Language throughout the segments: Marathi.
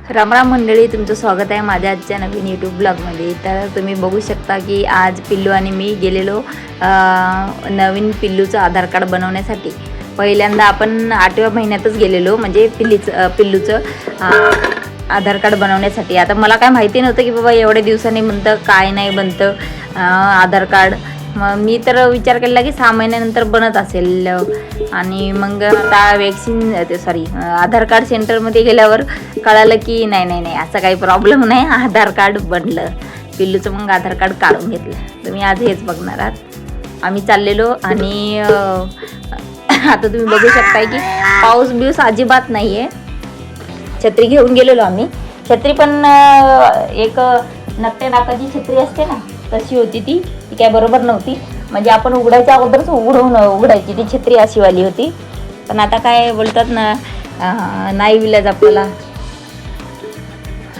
रामराम मंडळी, तुमचं स्वागत आहे माझ्या आजच्या नवीन यूट्यूब ब्लॉगमध्ये। तर तुम्ही बघू शकता की आज पिल्लू आणि मी गेलेलो नवीन पिल्लूचं आधार कार्ड बनवण्यासाठी। पहिल्यांदा आपण 8व्या महिन्यातच गेलेलो, म्हणजे पिल्लूचं आधार कार्ड बनवण्यासाठी। आता मला काय माहिती नव्हतं की बाबा एवढ्या दिवसांनी बनतं काय नाही बनतं आधार कार्ड। मग मी तर विचार केला की 6 महिन्यानंतर बनत असेल, आणि मग आता आधार कार्ड सेंटरमध्ये गेल्यावर कळालं की नाही असं काही प्रॉब्लेम नाही, आधार कार्ड बनलं पिल्लूचं। मग आधार कार्ड काढून घेतलं। तुम्ही आज हेच बघणार आहात। आम्ही चाललेलो आणि आता तुम्ही बघू शकताय की पाऊस बिऊस अजिबात नाही आहे। छत्री घेऊन गेलेलो आम्ही। छत्री पण एक नकट्या नाकाची छत्री असते ना, तशी होती ती काय बरोबर नव्हती। म्हणजे आपण उघडायच्या अगोदरच उघडायची ती छत्री, अशी वाली होती। पण आता काय बोलतात ना, नाही विलाज आपल्याला,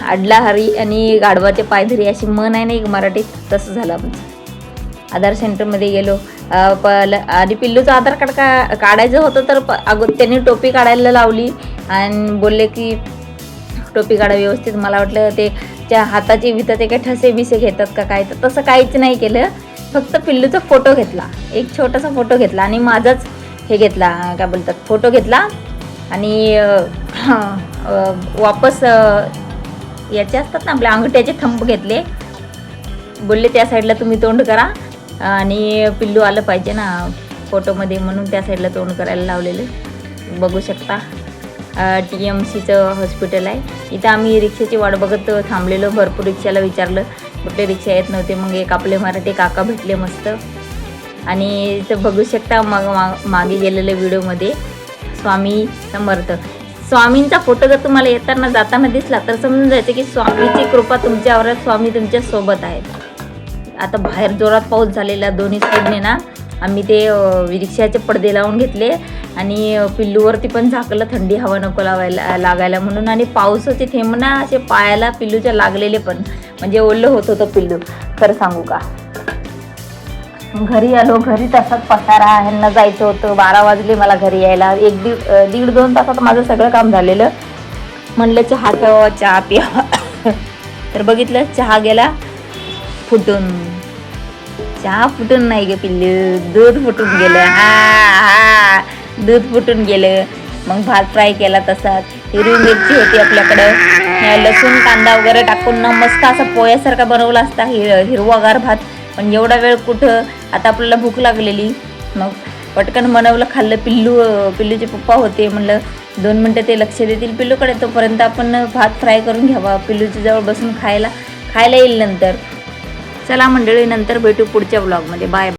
अडला हरी आणि गाढवाचे पाय धरी अशी म्हण आहे ना एक मराठीत, तसं झालं आमचं। आधार सेंटरमध्ये गेलो आणि पिल्लूचं आधार कार्ड काढायचं होतं, तर त्यांनी टोपी काढायला लावली आणि बोलले की टोपी काढा व्यवस्थित। मला वाटलं ते त्या हाताची विताचे काही ठसे बिसे घेतात का काय, तर तसं काहीच नाही केलं। फक्त पिल्लूचा फोटो घेतला, एक छोटासा फोटो घेतला आणि माझाच हे घेतला, काय बोलतात, फोटो घेतला। आणि वापस याचे असतात ना आपल्या अंगठ्याचे थंब घेतले। बोलले त्या साईडला तुम्ही तोंड करा आणि पिल्लू आलं पाहिजे ना फोटोमध्ये, म्हणून त्या साईडला तोंड करायला लावलेलं। बघू शकता TMCचं हॉस्पिटल आहे इथं। आम्ही रिक्षाची वाट बघत थांबलेलो, भरपूर रिक्षाला विचारलं, कुठले रिक्षा येत नव्हते। मग एक आपले मराठी काका भेटले मस्त। आणि इथं बघू शकता मागे गेलेल्या व्हिडिओमध्ये स्वामी समर्थ, स्वामींचा फोटो जर तुम्हाला येताना जाताना दिसला तर समजून जायचं की स्वामीची कृपा तुमच्यावर आहे, स्वामी तुमच्या सोबत आहेत। आता बाहेर जोरात पाऊस झालेला, दोन्ही साईडने ना आम्ही ते रिक्षाचे पडदे लावून घेतले आणि पिल्लूवरती पण झाकलं, थंडी हवा नको लागायला म्हणून। आणि पावसाचे थेंब ना असे पायाला पिल्लूच्या लागलेले पण, म्हणजे ओलं होत होतं पिल्लू, खरं सांगू का। घरी आलो, घरी तसाच पसारा, ह्यांना जायचं होतं, 12 वाजले मला घरी यायला। दीड 2 तासात माझं सगळं काम झालेलं। म्हणलं चहा प्यावा, चहा प्यावा तर बघितलं चहा गेला फुटून। चहा फुटून नाही गे पिल्लू, दूध फुटून गेलं। दूध फुटून गेलं। मग भात फ्राय केला तसाच, हिरवी मिरची होती आपल्याकडं, लसूण कांदा वगैरे टाकून ना मस्त असा पोह्यासारखा बनवला असता हिरवागार भात। पण एवढा वेळ कुठं, आता आपल्याला भूक लागलेली, मग पटकन बनवलं, खाल्लं। पिल्लूचे पप्पा होते, म्हणलं 2 मिनटं ते लक्ष देतील पिल्लूकडे, तोपर्यंत आपण भात फ्राय करून घ्यावा, पिल्लूच्या जवळ बसून खायला येईल नंतर। चला मंडळी, नंतर भेटू पुढच्या ब्लॉगमध्ये। बाय।